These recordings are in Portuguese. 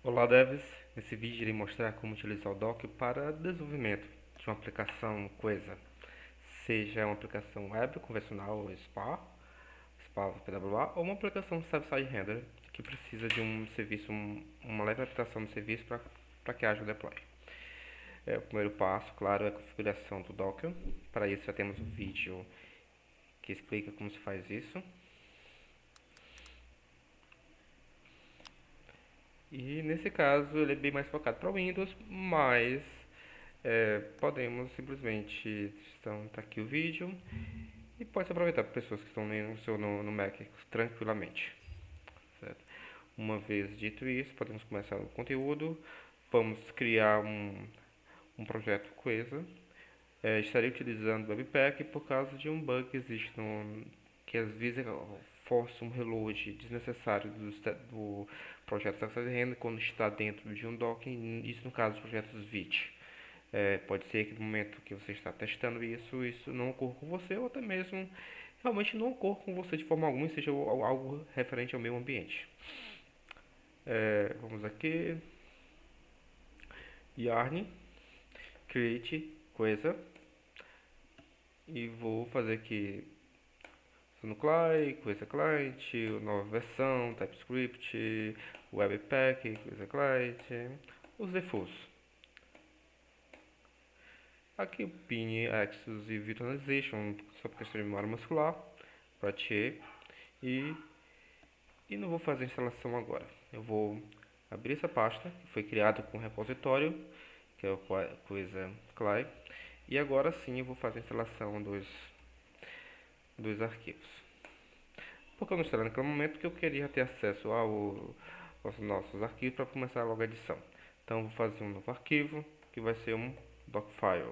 Olá devs, nesse vídeo irei mostrar como utilizar o Docker para desenvolvimento de uma aplicação coisa, seja uma aplicação web convencional, SPA PWA, ou uma aplicação server-side render que precisa de um serviço, uma leve adaptação do serviço para que haja o deploy. O primeiro passo, claro, é a configuração do Docker. Para isso já temos um vídeo que explica como se faz isso. E nesse caso ele é bem mais focado para Windows, mas podemos simplesmente, tá aqui o vídeo, e pode se aproveitar para pessoas que estão lendo no Mac tranquilamente. Certo? Uma vez dito isso, podemos começar o conteúdo. Vamos criar um projeto Coisa. Estarei utilizando o Webpack por causa de um bug que existe que às vezes força um reload desnecessário do projeto Success Render quando está dentro de um Docker, isso no caso dos projetos Vite. Pode ser que no momento que você está testando isso não ocorra com você, ou até mesmo realmente não ocorra com você de forma alguma, seja algo referente ao meio ambiente. Vamos aqui, yarn, create, coisa, e vou fazer aqui no client, coisa client, nova versão, TypeScript, Webpack, coisa client, os defaults. Aqui o Pin, Access e Virtualization, só por questão de memória muscular, para T. E não vou fazer a instalação agora. Eu vou abrir essa pasta, que foi criada com o repositório, que é o coisa CLI. E agora sim eu vou fazer a instalação dos arquivos. Porque eu não instalei naquele momento, porque eu queria ter acesso aos nossos arquivos para começar logo a edição. Então eu vou fazer um novo arquivo, que vai ser um Docfile.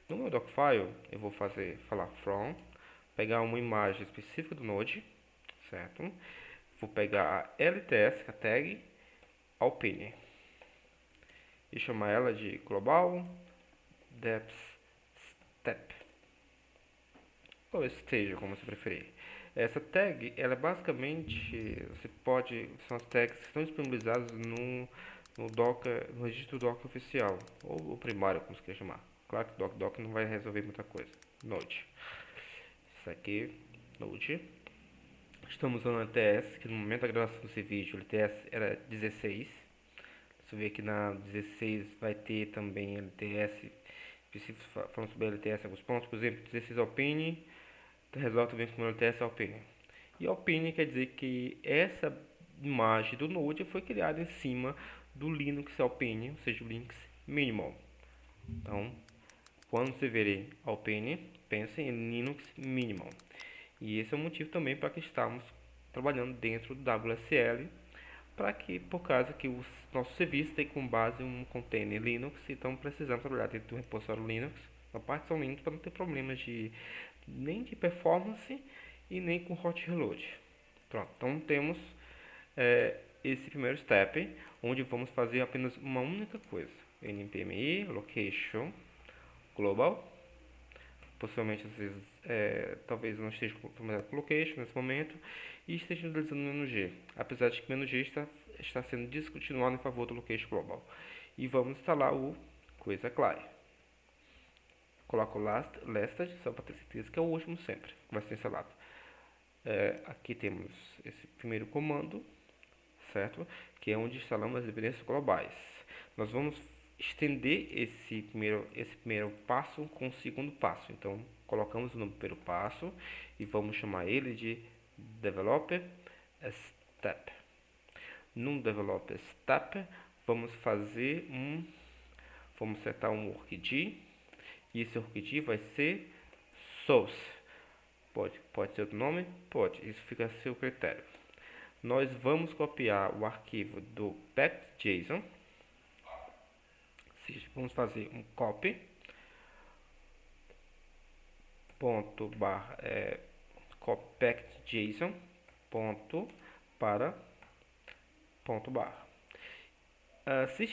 No meu Docfile, eu vou falar from, pegar uma imagem específica do Node, certo? Vou pegar a LTS, a tag Alpine, e chamar ela de global depth step, ou stage, como você preferir. Essa tag, ela é basicamente, são as tags que estão disponibilizadas no Docker, no registro Docker oficial, ou o primário, como você quer chamar. Claro que o Docker não vai resolver muita coisa. Node. Isso aqui, Node. Estamos usando a LTS, que no momento da gravação desse vídeo, a LTS era 16. Você vê que na 16 vai ter também LTS, específico falando sobre LTS alguns pontos. Por exemplo, 16 Alpine, resolve também com LTS Alpine. E Alpine quer dizer que essa imagem do Node foi criada em cima do Linux Alpine, ou seja, o Linux Minimal. Então, quando você verem Alpine, pense em Linux Minimal. E esse é o motivo também para que estamos trabalhando dentro do WSL, para que, por causa que o nosso serviço tem como base um container Linux, então precisamos trabalhar dentro do repositório Linux, na partição Linux, para não ter problemas nem de performance e nem com hot reload. Pronto, então temos esse primeiro step, onde vamos fazer apenas uma única coisa: npmi location global. Possivelmente vocês talvez não esteja familiarizado com location nesse momento e esteja utilizando o -g, apesar de que o -g está sendo descontinuado em favor do location global. E vamos instalar o coisa CLI. Coloco o lasted, só para ter certeza que é o último sempre que vai ser instalado. Aqui temos esse primeiro comando, certo? Que é onde instalamos as evidências globais. Nós vamos estender esse primeiro passo com o segundo passo. Então, colocamos no primeiro passo e vamos chamar ele de Developer Step. No Developer Step, vamos setar um workd, e esse workd vai ser Source. Pode ser outro nome? Pode, isso fica a seu critério. Nós vamos copiar o arquivo do packed.json. Vamos fazer um copy ponto barra packed.json ponto para ponto barra. Se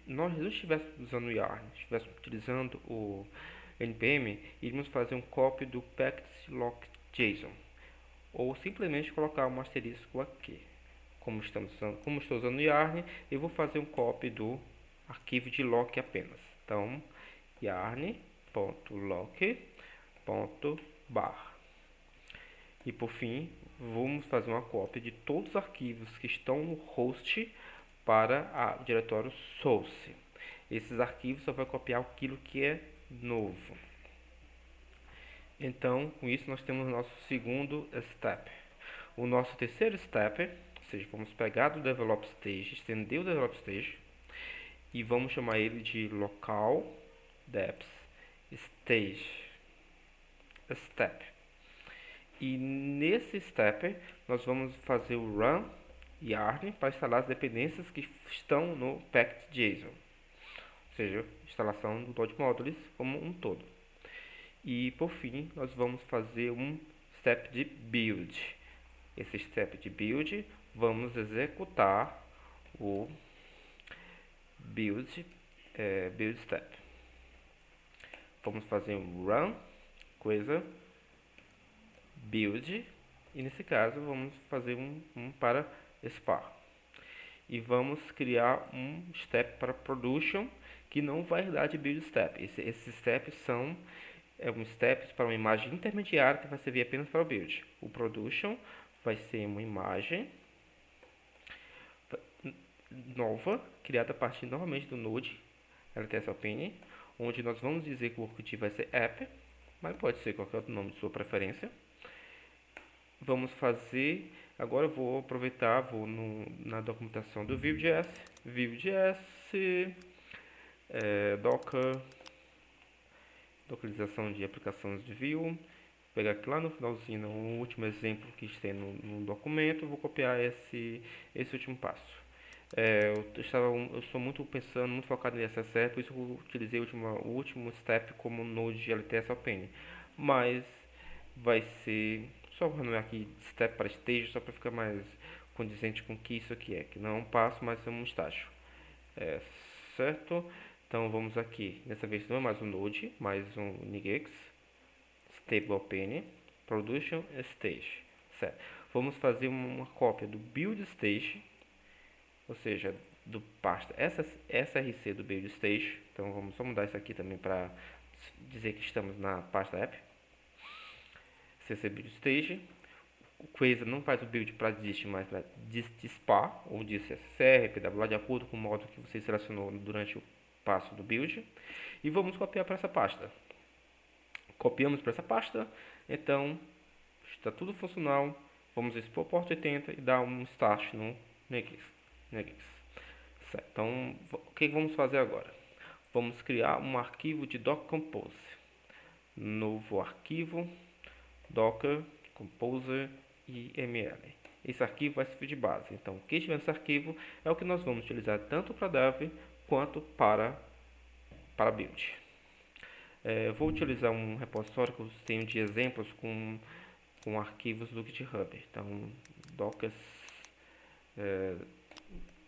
nós não estivéssemos usando o yarn, estivéssemos utilizando o npm, iríamos fazer um copy do packed.lock.json, ou simplesmente colocar um asterisco aqui, como estou usando yarn, eu vou fazer um copy do arquivo de lock apenas. Então, yarn.lock.bar. E por fim, vamos fazer uma cópia de todos os arquivos que estão no host para o diretório source. Esses arquivos só vai copiar aquilo que é novo. Então, com isso nós temos o nosso segundo step. O nosso terceiro step, ou seja, vamos pegar do develop stage, estender o develop stage e vamos chamar ele de local deps stage step. E nesse step nós vamos fazer o run yarn para instalar as dependências que estão no packed.json, ou seja, instalação do Node Modules como um todo. E por fim nós vamos fazer um step de build. Esse step de build, vamos executar o build step. Vamos fazer um run build, e nesse caso vamos fazer um para spar. E vamos criar um step para production que não vai dar de build step. Esses steps são steps para uma imagem intermediária que vai servir apenas para o build. O production vai ser uma imagem nova, criada a partir novamente do Node LTS Alpine, onde nós vamos dizer que o workdiv vai ser app, mas pode ser qualquer outro nome de sua preferência. Vamos fazer, agora eu vou aproveitar, na documentação do Vue.js, Docker, docerização de aplicações de Vue. Pegar aqui lá no finalzinho, o último exemplo que tem no documento, vou copiar esse último passo. Eu estou muito focado em SSR, por isso eu utilizei o último step como Node LTS Alpine. Mas vai ser, só vou renomear aqui step para stage, só para ficar mais condizente com o que isso aqui é, que não é um passo, mas é um estágio. Certo? Então vamos aqui, dessa vez não é mais um Node, mais um Nginx, Stable Alpine, Production Stage. Certo? Vamos fazer uma cópia do build stage, ou seja, do pasta src do build stage. Então vamos só mudar isso aqui também para dizer que estamos na pasta app. cc build stage. O Quasar não faz o build para dist, mas para dist.spar ou dist.ssr, pwa, de acordo com o modo que você selecionou durante o passo do build. E vamos copiar para essa pasta. Copiamos para essa pasta, então está tudo funcional. Vamos expor port 80 e dar um start no Nginx. Certo. Então, o que vamos fazer agora? Vamos criar um arquivo de Docker Compose. Novo arquivo, Docker Compose YML. Esse arquivo vai servir de base. Então, o que estiver nesse arquivo é o que nós vamos utilizar tanto para dev quanto para build. Vou utilizar um repositório que eu tenho de exemplos com arquivos do GitHub. Então, Docker,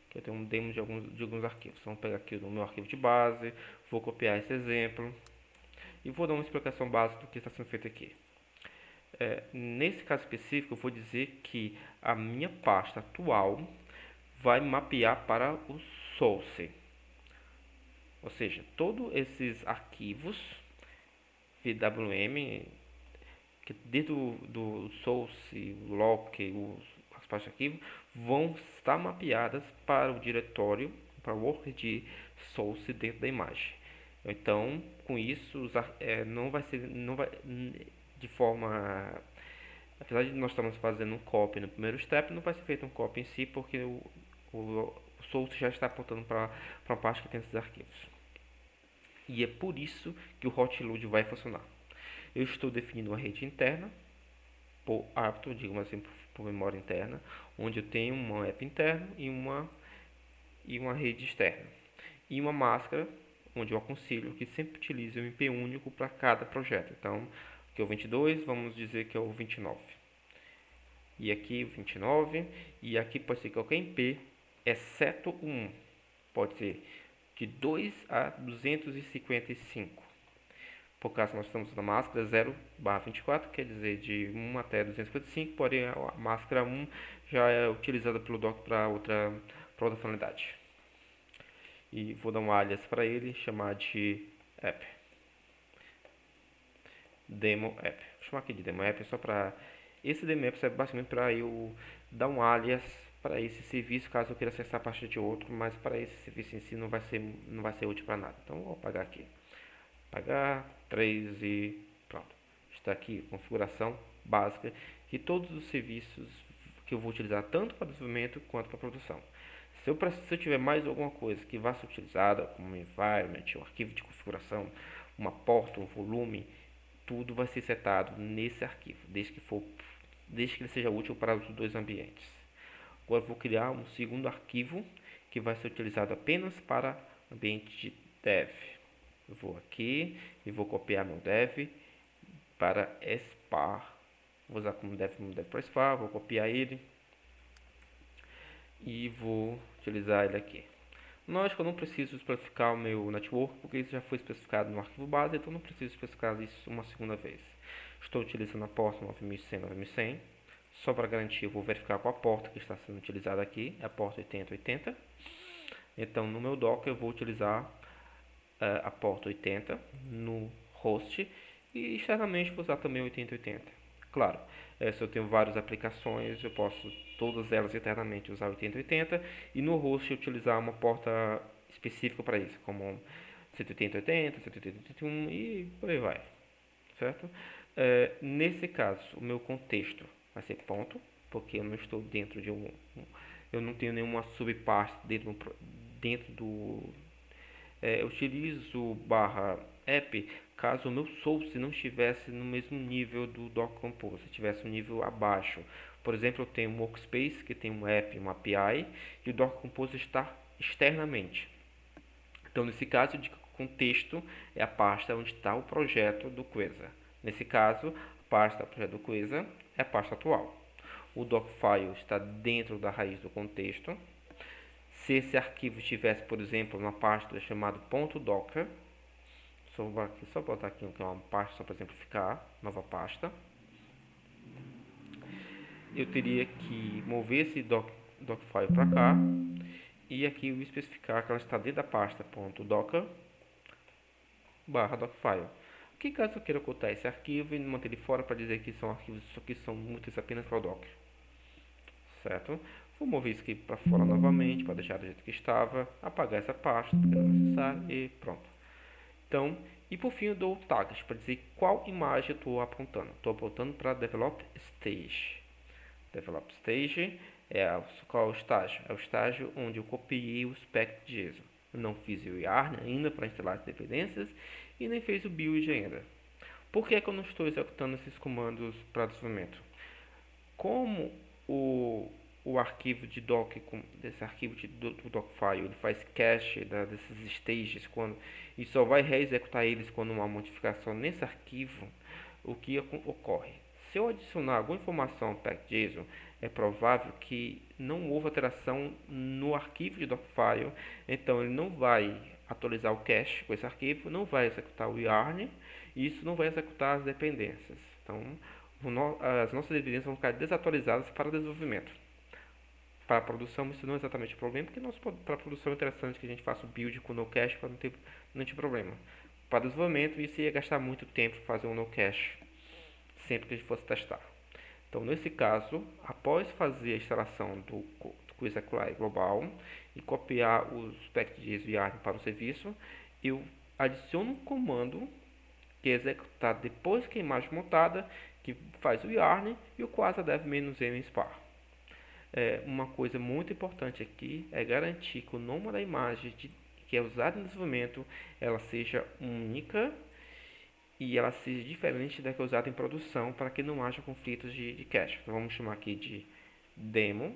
que eu tenho um demo de alguns arquivos. Então, vou pegar aqui o meu arquivo de base, vou copiar esse exemplo e vou dar uma explicação básica do que está sendo feito aqui. Nesse caso específico, eu vou dizer que a minha pasta atual vai mapear para o source. Ou seja, todos esses arquivos VWM, que dentro do source, o lock, as pastas de arquivo, vão estar mapeadas para o diretório, para o worker de source dentro da imagem. Então, com isso, não vai de forma, apesar de nós estamos fazendo um copy no primeiro step, não vai ser feito um copy em si, porque o source já está apontando para uma parte que tem esses arquivos. E é por isso que o hot load vai funcionar. Eu estou definindo uma rede interna, por hábito, digamos assim, por memória interna, onde eu tenho uma app interna e uma rede externa. E uma máscara, onde eu aconselho que sempre utilize um IP único para cada projeto. Então, aqui é o 22, vamos dizer que é o 29. E aqui o 29, e aqui pode ser qualquer IP, exceto um. Pode ser de 2 a 255. Por caso nós estamos na máscara 0/24, quer dizer de 1 até 255, porém a máscara 1 já é utilizado pelo Docker para outra finalidade. E vou dar um alias para ele, chamar de app. Demo app. Vou chamar aqui de demo app só para... Esse demo app serve basicamente para eu dar um alias para esse serviço, caso eu queira acessar a partir de outro, mas para esse serviço em si não vai ser útil para nada. Então vou apagar aqui. Apagar 3 e pronto. Está aqui a configuração básica de todos os serviços que eu vou utilizar tanto para desenvolvimento quanto para produção. Se eu tiver mais alguma coisa que vá ser utilizada, como um environment, um arquivo de configuração, uma porta, um volume, tudo vai ser setado nesse arquivo, desde que ele seja útil para os dois ambientes. Agora eu vou criar um segundo arquivo que vai ser utilizado apenas para ambiente de dev. Eu vou aqui e vou copiar meu dev para spar. Vou usar como dev para spar, vou copiar ele e vou utilizar ele aqui. Lógico, eu não preciso especificar o meu network, porque isso já foi especificado no arquivo base, então não preciso especificar isso uma segunda vez. Estou utilizando a porta 9100, 9100. Só para garantir, eu vou verificar qual a porta que está sendo utilizada aqui, é a porta 8080. Então, no meu Docker, eu vou utilizar a porta 80 no host e externamente vou usar também 8080. Claro, se eu tenho várias aplicações, eu posso todas elas internamente usar 8080 e no host utilizar uma porta específica para isso, como 18080, 18081 e por aí vai, certo? Nesse caso, o meu contexto vai ser ponto, porque eu não estou dentro de eu não tenho nenhuma subparte dentro do eu utilizo barra app caso o meu source não estivesse no mesmo nível do Docker Compose, estivesse um nível abaixo. Por exemplo, eu tenho um workspace que tem um app, uma API, e o Docker Compose está externamente. Então, nesse caso, de contexto é a pasta onde está o projeto do Quasar. Nesse caso, a pasta do projeto do Quasar é a pasta atual. O Docfile está dentro da raiz do contexto. Se esse arquivo estivesse, por exemplo, na pasta chamada .docker, só botar aqui uma pasta só para exemplificar, nova pasta, eu teria que mover esse docfile para cá e aqui eu especificar que ela está dentro da pasta .docker barra docfile. Que caso eu queira ocultar esse arquivo e manter ele fora para dizer que são arquivos que são úteis apenas para o Docker, certo? Vou mover isso aqui para fora novamente para deixar do jeito que estava, apagar essa pasta porque não é necessário e pronto. Então, e por fim eu dou tags para dizer qual imagem eu estou apontando. Estou apontando para Develop Stage. Develop Stage qual é o estágio? É o estágio onde eu copiei o spec de JSON. Eu não fiz o yarn ainda para instalar as dependências e nem fiz o build ainda. Por que, é que eu não estou executando esses comandos para desenvolvimento? Como o arquivo de doc, desse arquivo do Docfile, ele faz cache desses stages e só vai reexecutar eles quando uma modificação nesse arquivo, o que ocorre? Se eu adicionar alguma informação para JSON, é provável que não houve alteração no arquivo de Docfile, então ele não vai atualizar o cache com esse arquivo, não vai executar o yarn e isso não vai executar as dependências. Então, as nossas dependências vão ficar desatualizadas para desenvolvimento. Para a produção isso não é exatamente o problema, porque para a produção é interessante que a gente faça o build com o no cache para não ter problema. Para desenvolvimento isso ia gastar muito tempo fazer um no cache sempre que a gente fosse testar. Então nesse caso, após fazer a instalação do Quasar CLI global e copiar os packages de yarn para o serviço, eu adiciono um comando que é executado depois que a imagem é montada, que faz o yarn e o Quasar dev-m spar. Uma coisa muito importante aqui é garantir que o nome da imagem que é usada no desenvolvimento ela seja única e ela seja diferente da que é usada em produção para que não haja conflitos de cache. Então vamos chamar aqui de demo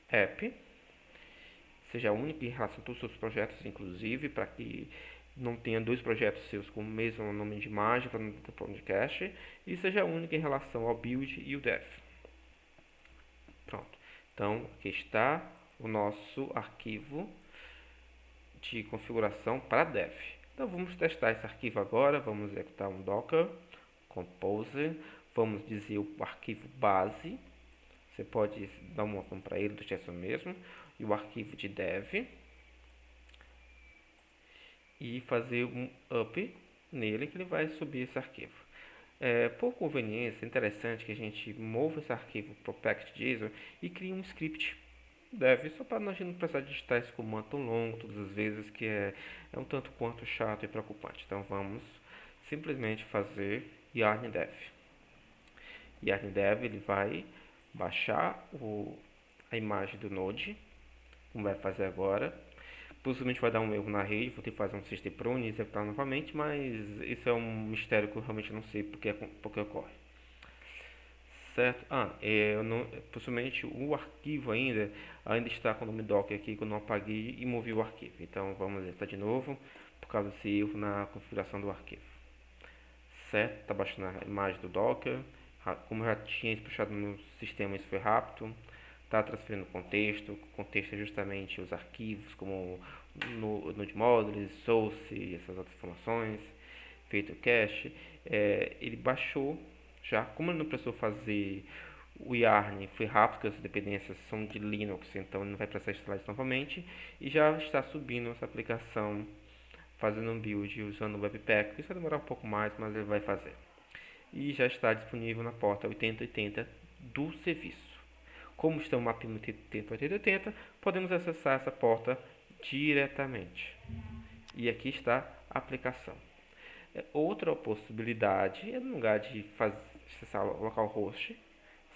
app, seja única em relação a todos os seus projetos, inclusive para que não tenha dois projetos seus com o mesmo nome de imagem para não ter problema de cache e seja única em relação ao build e o dev. Pronto. Então, aqui está o nosso arquivo de configuração para dev. Então, vamos testar esse arquivo agora. Vamos executar um docker compose. Vamos dizer o arquivo base, Você pode dar um nome para ele, deixar isso mesmo, e o arquivo de dev, e fazer um up nele que ele vai subir esse arquivo. Por conveniência, é interessante que a gente mova esse arquivo para o package.json e crie um script dev, só para a gente não precisar digitar esse comando tão longo todas as vezes, que é um tanto quanto chato e preocupante. Então vamos simplesmente fazer yarn dev. Yarn dev ele vai baixar a imagem do Node, como vai fazer agora. Possivelmente vai dar um erro na rede, vou ter que fazer um system prune e executar novamente, mas isso é um mistério que eu realmente não sei porque ocorre. Certo? Eu não, possivelmente o arquivo ainda está com o nome docker aqui, que eu não apaguei e movi o arquivo. Então vamos executar de novo, por causa desse erro na configuração do arquivo. Certo? Está baixando a imagem do docker. Como eu já tinha puxado no sistema, isso foi rápido. Está transferindo contexto. O contexto é justamente os arquivos, como Node Modules, Source e essas outras informações. Feito o cache. Ele baixou já. Como ele não precisou fazer o yarn, foi rápido, porque as dependências são de Linux, então ele não vai precisar instalar isso novamente. E já está subindo essa aplicação, fazendo um build usando o Webpack. Isso vai demorar um pouco mais, mas ele vai fazer. E já está disponível na porta 8080 do serviço. Como estamos mapeando 8080, podemos acessar essa porta diretamente. E aqui está a aplicação. Outra possibilidade é, no lugar de acessar o localhost,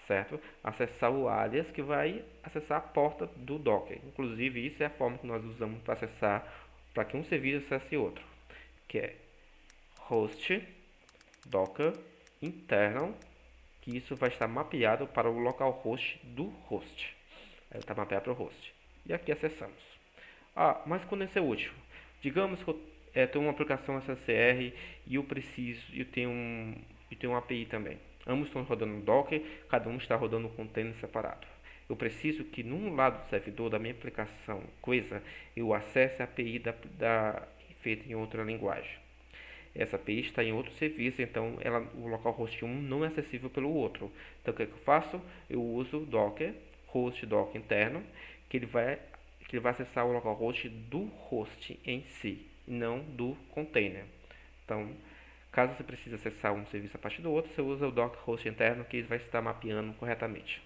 certo? Acessar o alias que vai acessar a porta do Docker. Inclusive, isso é a forma que nós usamos para acessar, para que um serviço acesse outro, que é host docker internal, que isso vai estar mapeado para o localhost do host. Aí está mapeado para o host. E aqui acessamos. Mas quando isso é útil? Digamos que eu tenho uma aplicação SSR e eu tenho uma API também. Ambos estão rodando no Docker, cada um está rodando um container separado. Eu preciso que num lado do servidor da minha aplicação, eu acesse a API feita em outra linguagem. Essa API está em outro serviço, então o localhost 1 não é acessível pelo outro. Então o que eu faço? Eu uso o Docker, host docker interno, que ele vai acessar o localhost do host em si, não do container. Então, caso você precise acessar um serviço a partir do outro, você usa o docker host interno, que ele vai estar mapeando corretamente.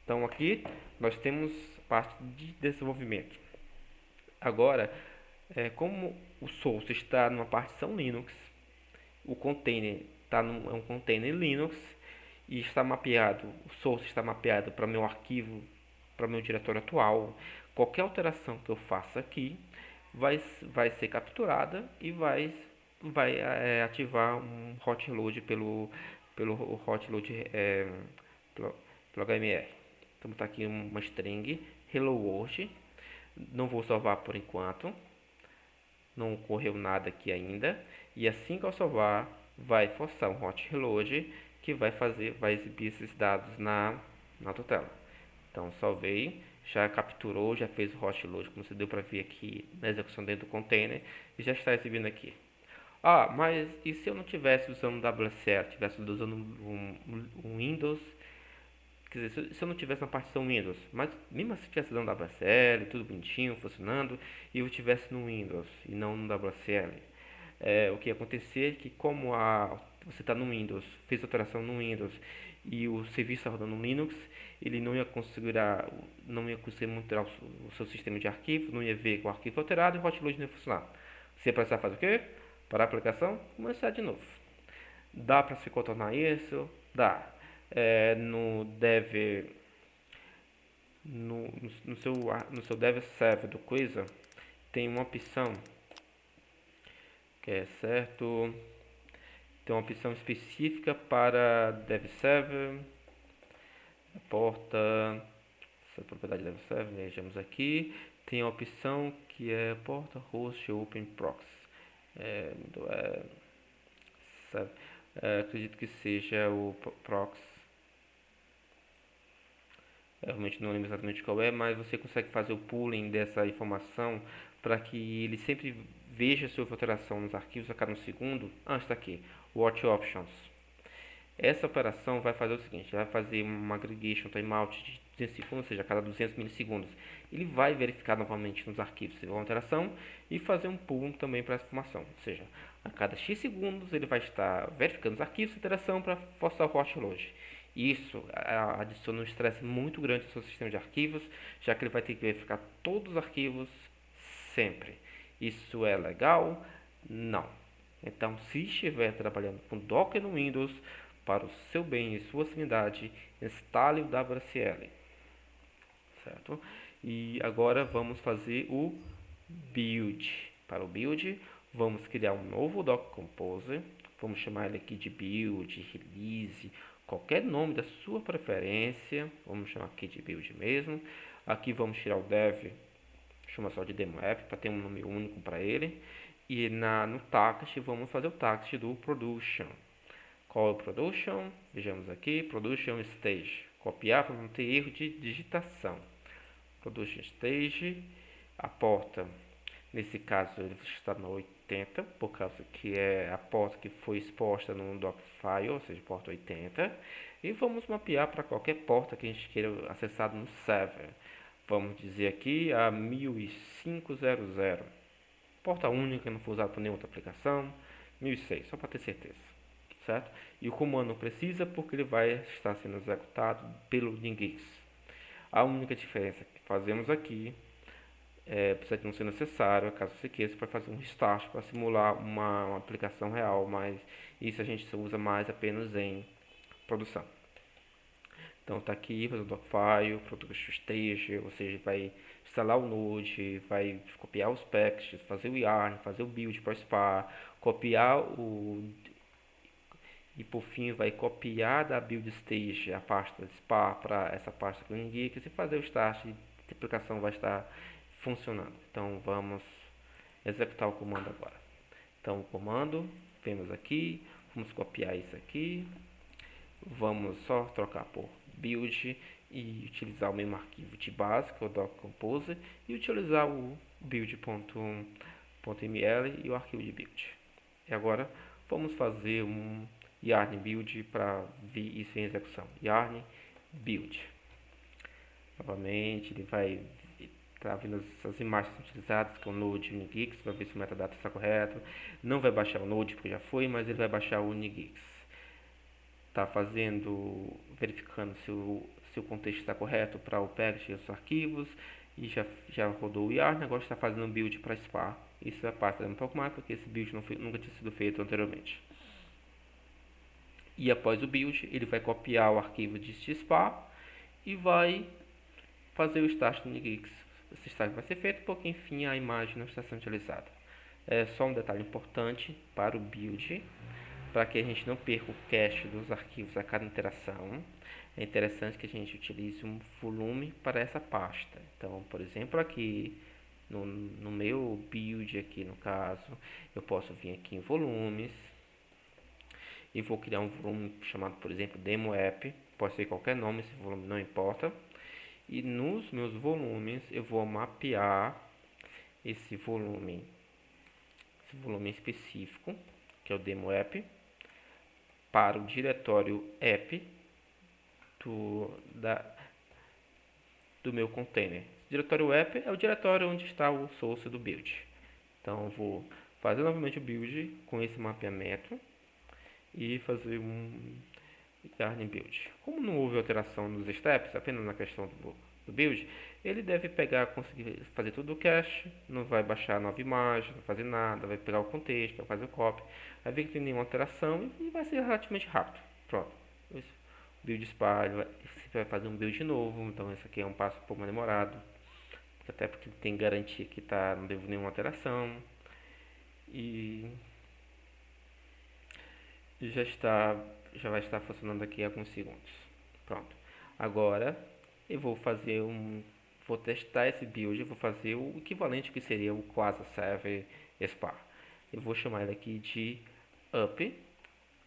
Então aqui nós temos parte de desenvolvimento. Agora, como o source está numa partição Linux, o container é um container Linux e está mapeado, o source está mapeado para meu arquivo, para meu diretório atual. Qualquer alteração que eu faça aqui vai ser capturada e vai ativar um hot load pelo hot load pelo HMR. Então está aqui uma string hello world. Não vou salvar por enquanto. Não ocorreu nada aqui ainda. E assim que eu salvar, vai forçar um hot reload que vai exibir esses dados na tela. Então salvei, já capturou, já fez o hot load, como você deu para ver aqui na execução dentro do container, e já está exibindo aqui. Mas e se eu não tivesse usando WSL, tivesse usando um Windows? Quer dizer, se eu não tivesse uma partição Windows, mas mesmo assim tivesse dando WSL, tudo bonitinho, funcionando, e eu tivesse no Windows e não no WSL, o que ia acontecer é que como você está no Windows, fez alteração no Windows e o serviço está rodando no Linux, ele não ia conseguir monitorar o seu sistema de arquivos, não ia ver que o arquivo foi alterado e o hotload não ia funcionar. Você ia precisar fazer o quê? Parar a aplicação, começar de novo. Dá para se contornar isso? Dá. No dev no seu dev server do coisa tem uma opção que é certo, tem uma opção específica para dev server, porta, essa propriedade dev server, vejamos aqui, tem a opção que é porta host open proxy, acredito que seja o proxy. Eu realmente não lembro exatamente qual é, mas você consegue fazer o pooling dessa informação para que ele sempre veja se houve alteração nos arquivos a cada um segundo. Está aqui, Watch Options. Essa operação vai fazer o seguinte, vai fazer uma aggregation timeout de 200 segundos, ou seja, a cada 200 milissegundos. Ele vai verificar novamente nos arquivos se houve uma alteração e fazer um pull também para essa informação. Ou seja, a cada X segundos ele vai estar verificando os arquivos de interação para forçar o hot load. Isso adiciona um estresse muito grande ao seu sistema de arquivos, já que ele vai ter que verificar todos os arquivos sempre. Isso é legal? Não. Então, se estiver trabalhando com Docker no Windows, para o seu bem e sua sanidade, instale o WSL, certo? E agora vamos fazer o build. Para o build, vamos criar um novo Docker Composer. Vamos chamar ele aqui de build, release, qualquer nome da sua preferência. Vamos chamar aqui de build mesmo. Aqui vamos tirar o dev, chama só de demo app, para ter um nome único para ele. E no text, vamos fazer o text do production. Qual é o production? Vejamos aqui, production stage. Copiar para não ter erro de digitação. Production stage, a porta, nesse caso ele está na 80, por causa que é a porta que foi exposta no Dockfile, ou seja, porta 80. E vamos mapear para qualquer porta que a gente queira acessar no server. Vamos dizer aqui a 1500. Porta única, não foi usada por nenhuma outra aplicação. 1006, só para ter certeza. Certo? E o comando não precisa porque ele vai estar sendo executado pelo Nginx. A única diferença que fazemos aqui precisa de não ser necessário, caso você queira, para fazer um restart para simular uma aplicação real, mas isso a gente usa mais apenas em produção. Então está aqui, fazer o Dockfile, Production Stage, ou seja, vai instalar o Node, vai copiar os packages, fazer o yarn, fazer o build para o SPA, copiar e por fim vai copiar da build stage a pasta de SPA para essa pasta CleanGeeks e fazer o start e a aplicação vai estar funcionando. Então vamos executar o comando agora. Então o comando, vemos aqui, vamos copiar isso aqui, vamos só trocar por build e utilizar o mesmo arquivo de base, que é o Docker Composer, e utilizar o build.ml e o arquivo de build. E agora vamos fazer um yarn build para ver isso em execução. Yarn build. Novamente ele vai estar vendo as imagens utilizadas com o Node Unigix, vai ver se o metadata está correto. Não vai baixar o Node porque já foi, mas ele vai baixar o Unigix. Está verificando se o contexto está correto para o package e os arquivos. E já rodou o yarn, agora está fazendo um build para SPA. Isso é a parte um pouco mais porque esse build nunca tinha sido feito anteriormente. E após o build, ele vai copiar o arquivo de SPA e vai fazer o start do Unigix. Esse start vai ser feito porque, enfim, a imagem não está sendo utilizada. É só um detalhe importante para o build, para que a gente não perca o cache dos arquivos a cada interação. É interessante que a gente utilize um volume para essa pasta. Então, por exemplo, aqui no meu build, aqui no caso, eu posso vir aqui em volumes e vou criar um volume chamado, por exemplo, demo app. Pode ser qualquer nome, esse volume não importa. E nos meus volumes eu vou mapear esse volume específico, que é o demo app, para o diretório app do meu container. O diretório app é o diretório onde está o source do build. Então eu vou fazer novamente o build com esse mapeamento e fazer um yarn build. Como não houve alteração nos steps, apenas na questão do build, ele deve conseguir fazer tudo o cache, não vai baixar nova imagem, não vai fazer nada, vai pegar o contexto, vai fazer o copy, vai ver que tem nenhuma alteração e vai ser relativamente rápido. Pronto. Build SPA, você vai fazer um build novo, então esse aqui é um passo um pouco mais demorado, até porque tem garantia que não deu nenhuma alteração e já vai estar funcionando aqui alguns segundos. Pronto. Agora eu vou testar esse build, vou fazer o equivalente que seria o Quasi Server SPA. Eu vou chamar ele aqui de up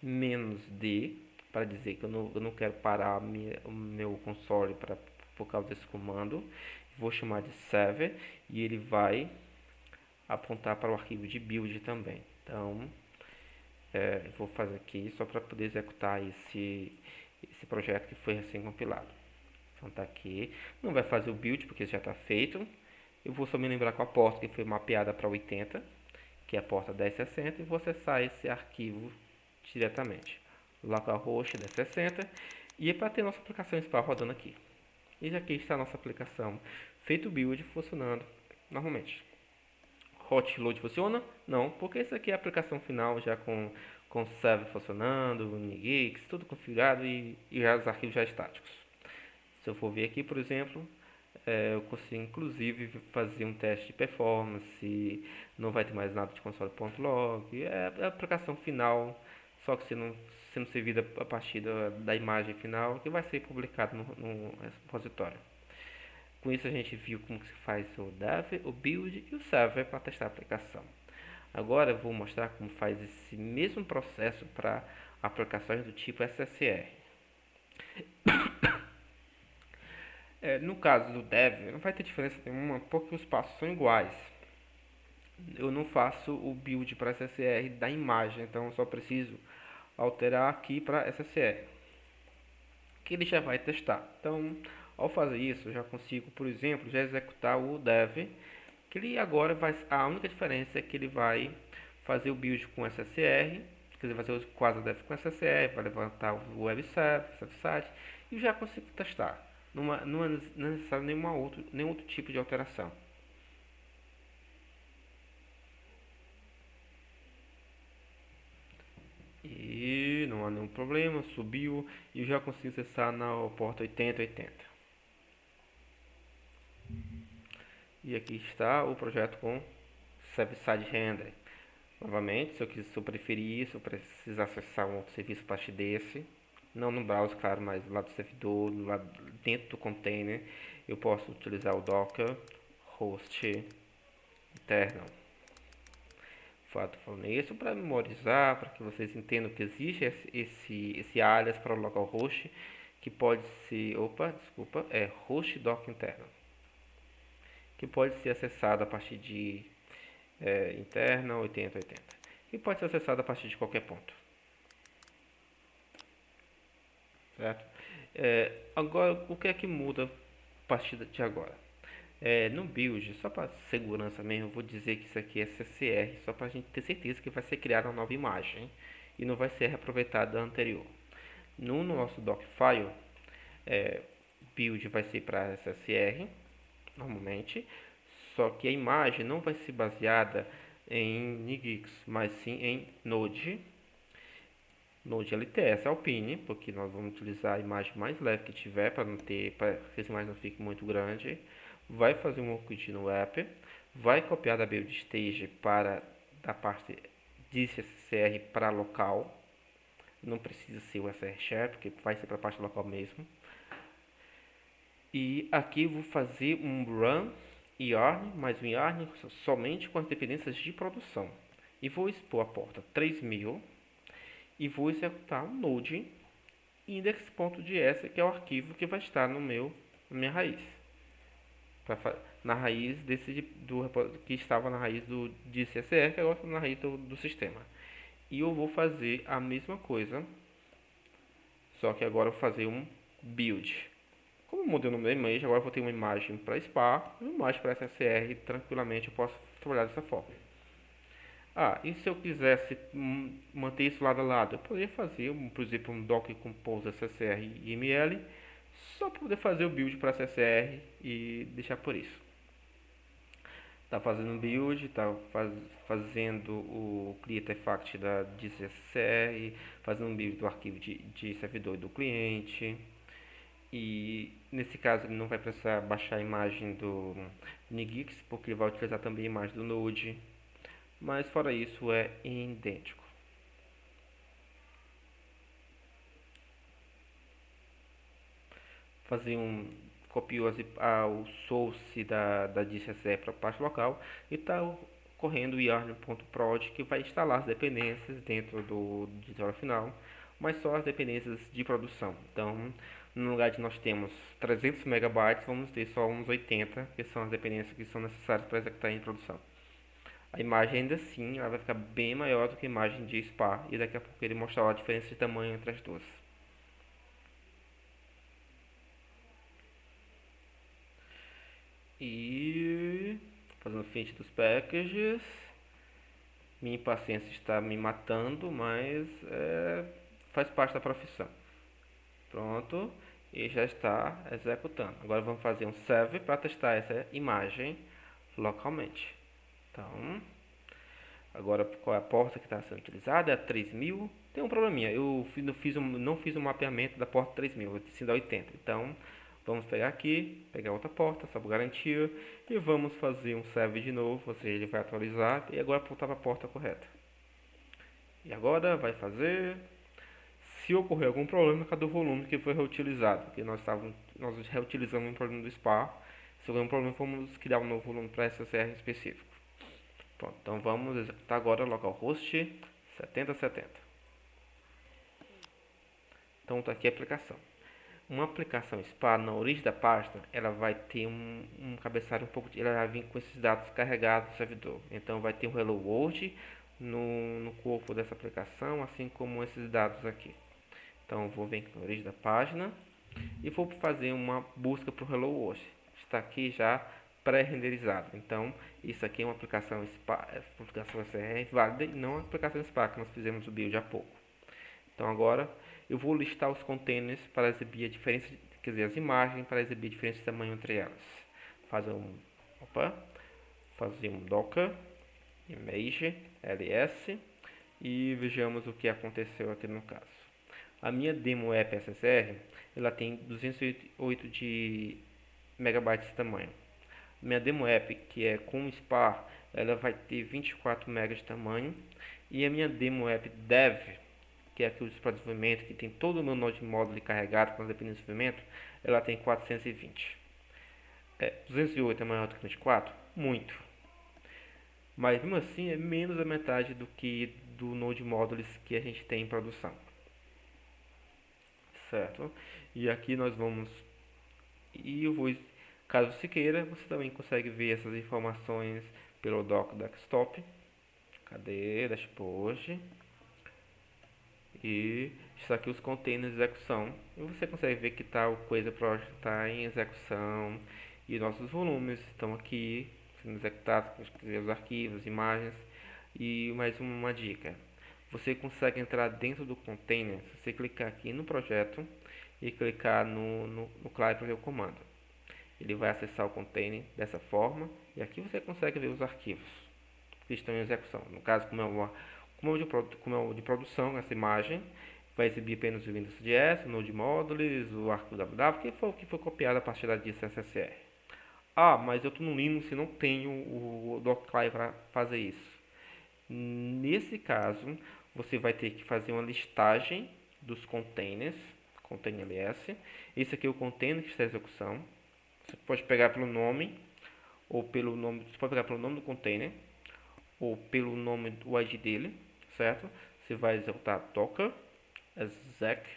-d para dizer que eu não quero parar o meu console por causa desse comando. Vou chamar de server e ele vai apontar para o arquivo de build também. Então vou fazer aqui só para poder executar esse projeto que foi recém-compilado. Então tá aqui, não vai fazer o build porque já está feito. Eu vou só me lembrar com a porta que foi mapeada para 80, que é a porta 1060, e vou acessar esse arquivo diretamente. Localhost 1060, e é para ter nossa aplicação SPA rodando aqui. E aqui está a nossa aplicação feito o build funcionando normalmente. Hot load funciona? Não, porque essa aqui é a aplicação final já com o server funcionando, Unix, tudo configurado e já os arquivos já estáticos. Se eu for ver aqui, por exemplo, eu consigo inclusive fazer um teste de performance, não vai ter mais nada de console.log, é a aplicação final, só que sendo servida a partir da imagem final que vai ser publicado no repositório. Com isso a gente viu como se faz o dev, o build e o server para testar a aplicação. Agora eu vou mostrar como faz esse mesmo processo para aplicações do tipo SSR. No caso do dev, não vai ter diferença nenhuma porque os passos são iguais. Eu não faço o build para SSR da imagem, então eu só preciso alterar aqui para SSR, que ele já vai testar. Então, ao fazer isso, eu já consigo, por exemplo, já executar o dev, que ele agora vai, a única diferença é que ele vai fazer o build com SSR, quer dizer, vai fazer o quase dev com SSR, vai levantar o web site, e eu já consigo testar. Não é necessário nenhum outro tipo de alteração. E não há nenhum problema, subiu e eu já consigo acessar na porta 8080. E aqui está o projeto com Server-Side Rendering. Novamente, se eu preferir isso, eu preciso acessar um outro serviço a partir desse. Não no browser, claro, mas lá do servidor, lá dentro do container, eu posso utilizar o Docker Host Internal. Fato falando isso para memorizar, para que vocês entendam que existe esse alias para o localhost, que pode ser, host docker internal, que pode ser acessado a partir de interna 8080, e pode ser acessado a partir de qualquer ponto, certo? Agora, o que é que muda a partir de agora? No build, só para segurança mesmo, eu vou dizer que isso aqui é CCR, só para a gente ter certeza que vai ser criada uma nova imagem e não vai ser reaproveitada da anterior. No nosso Docfile, build vai ser para SSR, normalmente, só que a imagem não vai ser baseada em Nginx, mas sim em Node LTS Alpine, porque nós vamos utilizar a imagem mais leve que tiver para que essa imagem não fique muito grande. Vai fazer um workgroup no app, vai copiar da build stage para da parte de CCR para local. Não precisa ser o SR share, porque vai ser para a parte local mesmo. E aqui eu vou fazer um run yarn, mais um yarn somente com as dependências de produção. E vou expor a porta 3000 e vou executar um node index.js, que é o arquivo que vai estar na minha raiz. Na raiz que estava na raiz de CSR, que agora está na raiz do sistema. E eu vou fazer a mesma coisa, só que agora eu vou fazer um build. Como eu mudei o nome da imagem, agora eu vou ter uma imagem para SPA e uma imagem para SSR. Tranquilamente eu posso trabalhar dessa forma. E se eu quisesse manter isso lado a lado, eu poderia fazer, por exemplo, um Docker Compose SSR e ML, só para poder fazer o build para SSR e deixar por isso. Tá fazendo um build, fazendo o create artifact de SSR, fazendo um build do arquivo de servidor do cliente. E nesse caso ele não vai precisar baixar a imagem do Nginx, porque ele vai utilizar também a imagem do Node. Mas fora isso é idêntico. Copiou o source da DCSE para a parte local e está correndo o yarn.prod, que vai instalar as dependências dentro do editório final, mas só as dependências de produção. Então, no lugar de nós temos 300 megabytes, vamos ter só uns 80, que são as dependências que são necessárias para executar em produção. a imagem ainda assim ela vai ficar bem maior do que a imagem de SPA. E daqui a pouco ele mostrar a diferença de tamanho entre as duas. E fazendo finish dos packages. Minha impaciência está me matando, mas faz parte da profissão. Pronto, e já está executando. Agora vamos fazer um save para testar essa imagem localmente. Então, agora qual é a porta que está sendo utilizada? É a 3000. Tem um probleminha, eu não fiz um mapeamento da porta 3000, eu sim da 80. Então, vamos pegar aqui, pegar outra porta, só por garantia, e vamos fazer um save de novo, ou seja, ele vai atualizar e agora apontar para a porta correta. E agora vai fazer. Se ocorrer algum problema, cadê o volume que foi reutilizado? Porque nós reutilizamos um problema do SPA. Se houver um problema, vamos criar um novo volume para SSR específico. Pronto, então vamos executar agora localhost 7070. Então está aqui a aplicação. Uma aplicação SPA na origem da pasta, ela vai ter um cabeçalho ela vai vir com esses dados carregados do servidor. Então vai ter um Hello World no corpo dessa aplicação, assim como esses dados aqui. Então vou vir aqui na origem da página e vou fazer uma busca para o Hello World. Está aqui já pré-renderizado. Então isso aqui é uma aplicação SPA, uma aplicação SRR válida e não uma aplicação SPA que nós fizemos o build há pouco. Então agora eu vou listar os containers para exibir a diferença, quer dizer, as imagens para exibir a diferença de tamanho entre elas. Fazer um docker image ls e vejamos o que aconteceu aqui no caso. A minha demo app SSR, ela tem 208 de megabytes de tamanho. Minha demo app, que é com SPA, ela vai ter 24 megas de tamanho. E a minha demo app dev, que é aqui para desenvolvimento, que tem todo o meu node módulo carregado com as dependências de desenvolvimento, ela tem 420. 208 é maior do que 24? Muito. Mas mesmo assim é menos da metade do que do node modules que a gente tem em produção. Certo? E aqui nós vamos e eu vou, caso se queira, você também consegue ver essas informações pelo dock desktop. Cadê? Dashboard. E está aqui os containers de execução. E você consegue ver que tal coisa project está em execução e nossos volumes estão aqui sendo executados, os arquivos, imagens. E mais uma dica: você consegue entrar dentro do container se você clicar aqui no projeto e clicar no client para ver o comando. Ele vai acessar o container dessa forma e aqui você consegue ver os arquivos que estão em execução. No caso, como é de produção, essa imagem vai exibir apenas o Windows JS, o Node Modules, o arquivo www, que foi copiado a partir da distro SSR. Ah, mas eu estou no Linux e não tenho o Docker para fazer isso. Nesse caso, você vai ter que fazer uma listagem dos containers, container ls. Esse aqui é o container que está em execução. Você pode pegar pelo nome ou pelo nome, você pode pegar pelo nome do container ou pelo nome do ID dele, certo? Você vai executar docker exec-it,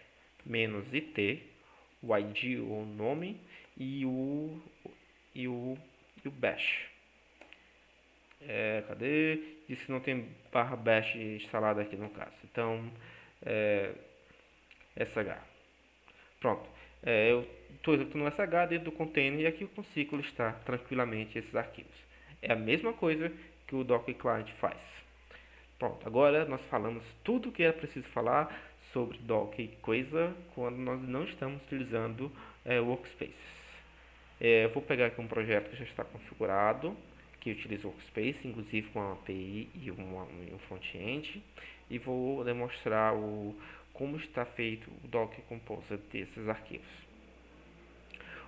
o ID ou o nome e o bash. Cadê? Diz que não tem barra bash instalada aqui no caso. Então, sh. Pronto. Eu estou executando o sh dentro do container e aqui eu consigo listar tranquilamente esses arquivos. É a mesma coisa que o Docker Client faz. Pronto, agora nós falamos tudo o que era preciso falar sobre Docker coisa quando nós não estamos utilizando Workspaces. Eu vou pegar aqui um projeto que já está configurado, que utiliza Workspace, inclusive com uma API e um front-end, e vou demonstrar como está feito o Docker Compose desses arquivos.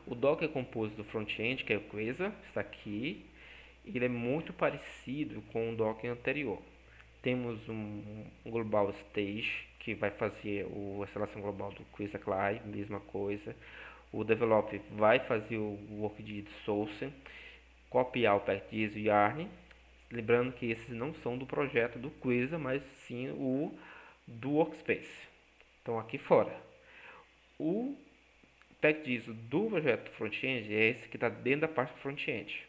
O Docker Compose do front-end, que é o Quasar, está aqui. Ele é muito parecido com o Docker anterior. Temos um global stage que vai fazer a instalação global do Quasar Client, mesma coisa. O develop vai fazer o work de source, copiar o package e yarn. Lembrando que esses não são do projeto do Quasar, mas sim o do Workspace. Então aqui fora. O package do projeto front-end é esse que está dentro da parte front-end.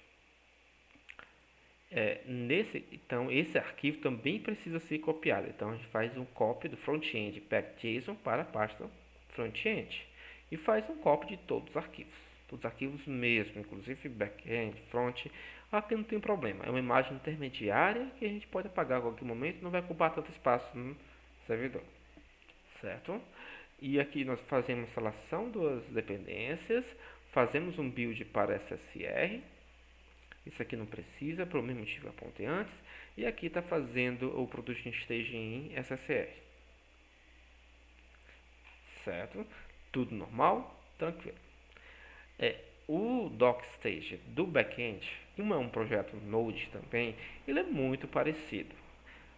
Então, esse arquivo também precisa ser copiado. Então, a gente faz um copy do front-end pack.json para a pasta front-end e faz um copy de todos os arquivos mesmo, inclusive back-end, front. Aqui não tem problema, é uma imagem intermediária que a gente pode apagar a qualquer momento, não vai ocupar tanto espaço no servidor, certo? E aqui nós fazemos a instalação das dependências, fazemos um build para SSR. Isso aqui não precisa, pelo mesmo motivo que eu apontei antes. E aqui está fazendo o Production Stage em SSR. Certo? Tudo normal, tranquilo. O DocStage do backend, como é um projeto Node também, ele é muito parecido.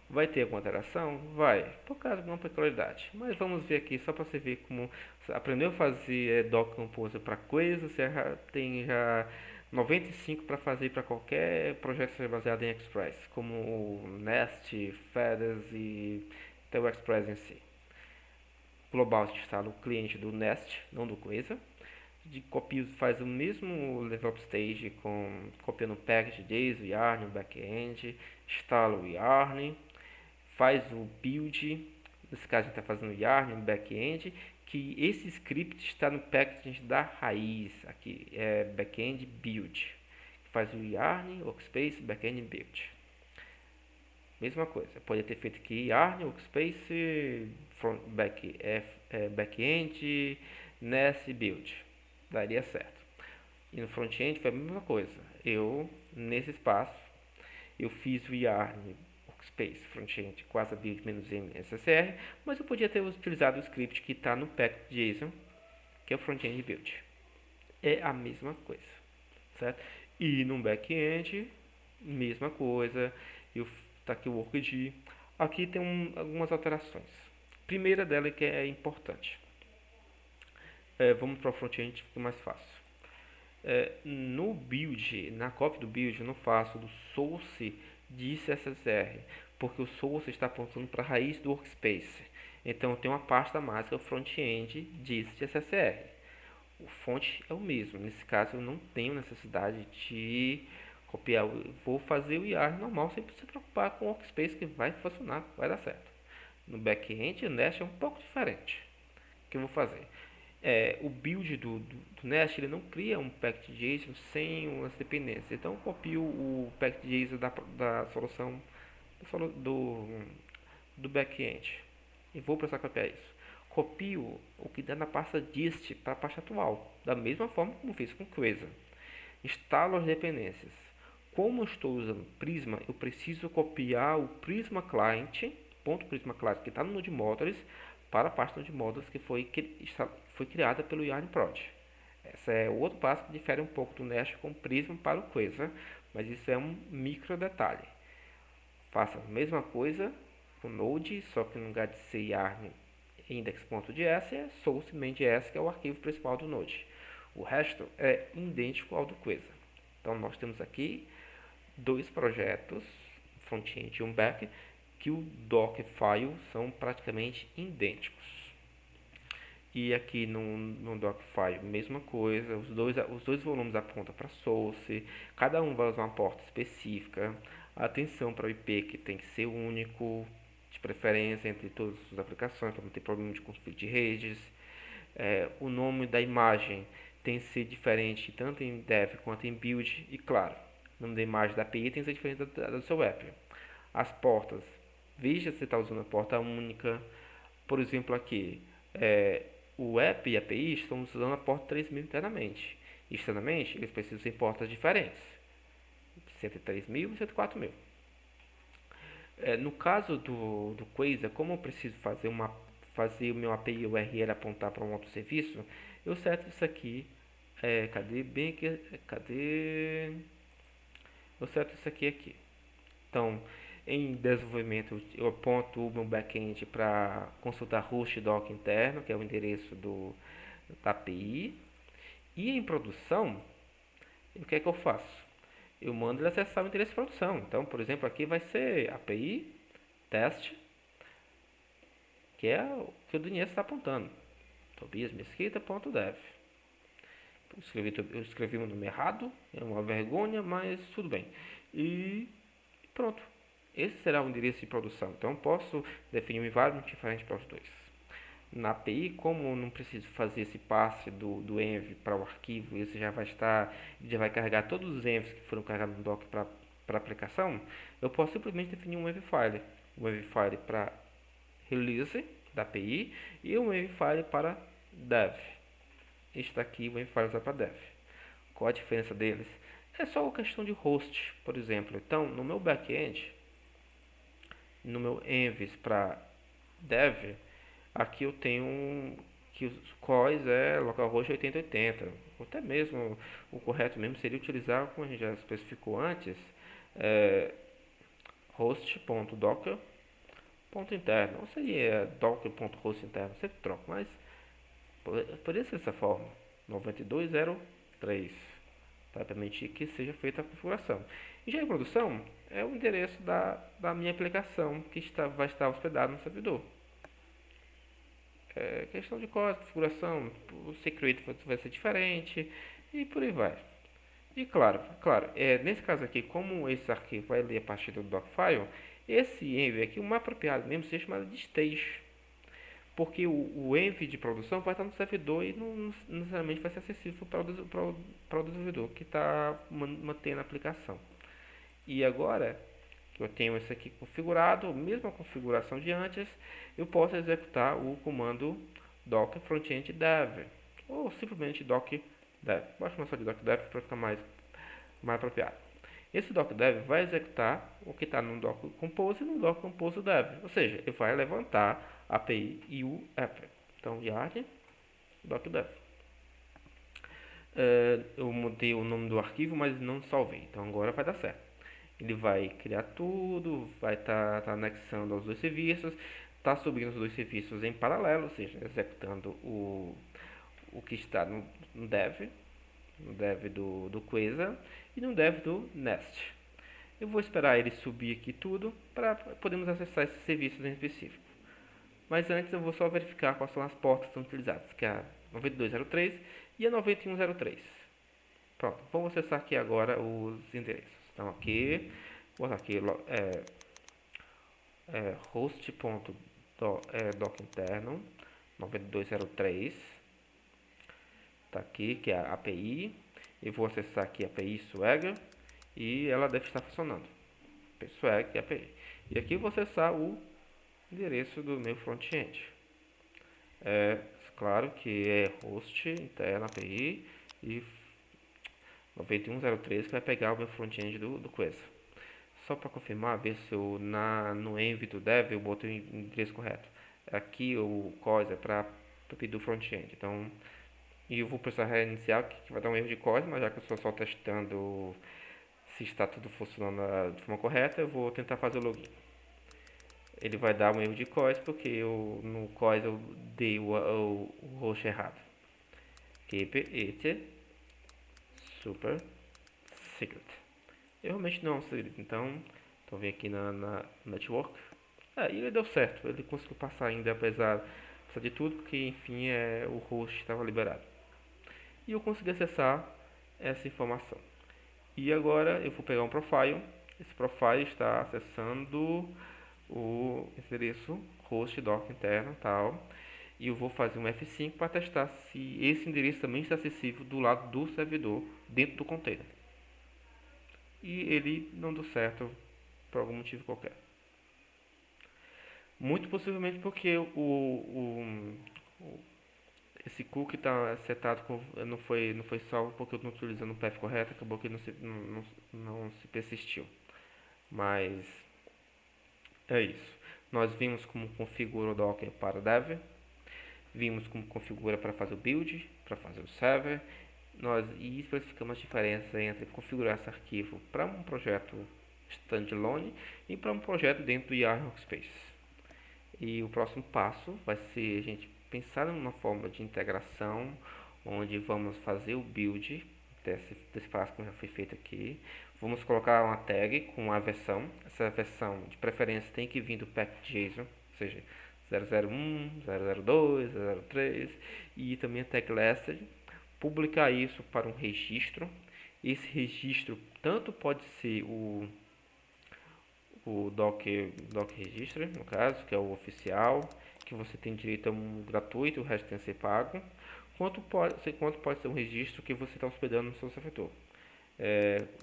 Vai ter alguma alteração? Vai, por causa de alguma peculiaridade. Mas vamos ver aqui, só para você ver como você aprendeu a fazer Docker Composer para coisas, você já tem já 95 para fazer para qualquer projeto que seja baseado em Express, como o Nest, Feathers e até o Express em si. Global você instala o cliente do Nest, não do Coisa. De copia faz o mesmo level up stage copiando o package JSON, Yarn, o backend, instala o Yarn, faz o build, nesse caso a gente está fazendo Yarn no back-end, que esse script está no package da raiz, aqui é back-end build, faz o Yarn, workspace, back-end build. Mesma coisa, pode ter feito aqui Yarn, workspace, back-end, Nest build, daria certo. E no front-end foi a mesma coisa, nesse espaço, eu fiz o Yarn Workspace Front-end quase build "-m SSR", mas eu podia ter utilizado o script que está no pack.json, que é o front-end build. É a mesma coisa, certo? E no back-end, mesma coisa. Tá aqui o workd. Aqui tem algumas alterações. Primeira dela que é importante. Vamos para o front-end, fica mais fácil. No build, na cópia do build, eu não faço do source de CSSR, porque o source está apontando para a raiz do workspace. Então eu tenho uma pasta mágica front-end de CSSR. O fonte é o mesmo. Nesse caso eu não tenho necessidade de copiar. Eu vou fazer o IAR normal sem se preocupar com o workspace, que vai funcionar, vai dar certo. No back-end, o Nest é um pouco diferente. O que eu vou fazer? O build do Nest ele não cria um package.json sem as dependências. Então eu copio o package.json da solução do back-end e vou precisar copiar isso. Copio o que dá na pasta dist para a pasta atual, da mesma forma como fiz com Queza. Instalo as dependências. Como eu estou usando Prisma, eu preciso copiar o Prisma Client, ponto Prisma Client que está no Node Modules, para a pasta Node Modules que foi criada pelo Yarn Prod. Esse é outro passo que difere um pouco do Nest com Prisma para o Queza, mas isso é um micro detalhe. Faça a mesma coisa com Node, só que no lugar de ser Yarn index.js é source main.js, que é o arquivo principal do Node. O resto é idêntico ao do Queza. Então nós temos aqui dois projetos, front-end e um back, que o Dockfile são praticamente idênticos. E aqui no Dockfile, mesma coisa, os dois volumes apontam para source, cada um vai usar uma porta específica, atenção para o IP que tem que ser único, de preferência entre todas as aplicações, para não ter problema de conflito de redes. O nome da imagem tem que ser diferente tanto em dev quanto em build, e claro, o nome da imagem da API tem que ser diferente do seu app. As portas, veja se você está usando a porta única. Por exemplo, aqui, o app e a API estão usando a porta 3000 internamente. Externamente, eles precisam ser portas diferentes, 103.000 e 104.000. No caso do Quasar, como eu preciso fazer o meu API URL apontar para um outro serviço, eu seto isso aqui. Cadê? Eu seto isso aqui. Então, em desenvolvimento, eu aponto o meu backend para consultar host doc interno, que é o endereço da API. E em produção, o que é que eu faço? Eu mando ele acessar o endereço de produção. Então, por exemplo, aqui vai ser API teste, que é o que o Diniz está apontando. tobiasmesquita.dev. Eu escrevi o nome errado, é uma vergonha, mas tudo bem. E Pronto. Esse será o endereço de produção. Então, eu posso definir um environment diferente para os dois. Na API, como eu não preciso fazer esse passe do env para o arquivo, esse já vai carregar todos os envs que foram carregados no Docker para a aplicação, eu posso simplesmente definir um env file para release da API e um env file para dev. Está aqui o env file para dev. Qual a diferença deles? É só uma questão de host, por exemplo. Então, no meu backend, no meu envs para dev, aqui eu tenho que os COIs é localhost 8080. Ou até mesmo o correto mesmo seria utilizar, como a gente já especificou antes, é, host.docker.interno. Ou seria docker.host interno, sempre troco, mas poderia ser dessa forma. 9203 para permitir que seja feita a configuração. E já em produção é o endereço da minha aplicação que vai estar hospedado no servidor. Questão de código, configuração, o secret vai ser diferente e por aí vai. E claro, nesse caso aqui, como esse arquivo vai ler a partir do Dockfile, esse env aqui, o mais apropriado mesmo seja chamado de stage, porque o env de produção vai estar no servidor e não necessariamente vai ser acessível para o desenvolvedor que está mantendo a aplicação. E agora que eu tenho esse aqui configurado, mesma configuração de antes, eu posso executar o comando docker frontend dev ou simplesmente docker dev. Vou chamar só de docker dev para ficar mais apropriado. Esse docker dev vai executar o que está no docker compose e no docker compose dev, ou seja, ele vai levantar a API e o app. Então, yard docker dev. Eu mudei o nome do arquivo, mas não salvei, então agora vai dar certo. Ele vai criar tudo, vai estar anexando aos dois serviços, está subindo os dois serviços em paralelo, ou seja, executando o que está no dev do Quasar e no dev do Nest. Eu vou esperar ele subir aqui tudo para podermos acessar esses serviços em específico. Mas antes eu vou só verificar quais são as portas que são utilizadas, que é a 9203 e a 9103. Pronto, vamos acessar aqui agora os endereços. Então aqui, vou botar aqui host.doc interno 9203. Está aqui, que é a API. Eu vou acessar aqui a API Swagger e ela deve estar funcionando. Swagger e API. E aqui eu vou acessar o endereço do meu front-end. Claro que é host interno API e 9103 que vai pegar o meu front-end do Quasar. Só para confirmar, ver se eu no env do dev eu botei o endereço correto. Aqui o COS é para pedir do front-end. Então, e eu vou precisar reiniciar, que vai dar um erro de COS, mas já que eu estou só testando se está tudo funcionando de forma correta, eu vou tentar fazer o login. Ele vai dar um erro de COS porque no COS eu dei o host errado. Keep it super secret. Eu realmente não é um segredo, então estou vendo aqui na network. E ele deu certo, ele conseguiu passar ainda apesar de tudo, porque enfim o host estava liberado. E eu consegui acessar essa informação. E agora eu vou pegar um profile. Esse profile está acessando o endereço host doc interno tal. E eu vou fazer um F5 para testar se esse endereço também está acessível do lado do servidor dentro do container. E ele não deu certo por algum motivo qualquer. Muito possivelmente porque esse cookie está setado não foi salvo porque eu estou utilizando o path correto, acabou que não se persistiu. Mas é isso. Nós vimos como configura o Docker para dev, vimos como configura para fazer o build, para fazer o server. Nós especificamos as diferenças entre configurar esse arquivo para um projeto standalone e para um projeto dentro do YARN Workspace. E o próximo passo vai ser a gente pensar em uma forma de integração, onde vamos fazer o build desse passo que já foi feito aqui. Vamos colocar uma tag com a versão. Essa versão de preferência tem que vir do pack.json, ou seja, 001, 002, 003 e também a tag lesser. Publicar isso para um registro. Esse registro tanto pode ser o Docker Registry, no caso, que é o oficial, que você tem direito a um gratuito, o resto tem que ser pago, quanto pode ser um registro que você está hospedando no seu servidor.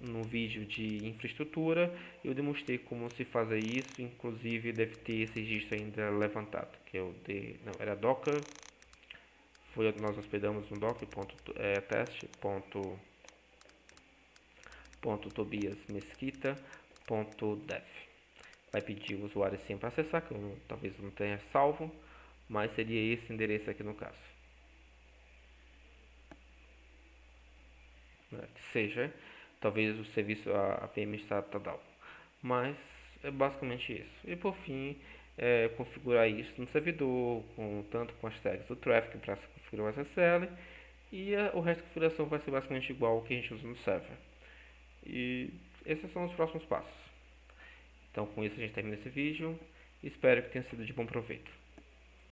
No vídeo de infraestrutura eu demonstrei como se fazer isso, inclusive deve ter esse registro ainda levantado, que é o de, não, era Docker, foi nós hospedamos no docker.test.tobiasmesquita.dev. Vai pedir o usuário sempre para acessar, que eu talvez não tenha salvo, mas seria esse endereço aqui no caso. Que seja, talvez o serviço, a VM está down. Mas é basicamente isso. E por fim, configurar isso no servidor, tanto com as tags do traffic para configurar o SSL, e o resto da configuração vai ser basicamente igual ao que a gente usa no server. E esses são os próximos passos. Então com isso a gente termina esse vídeo. Espero que tenha sido de bom proveito.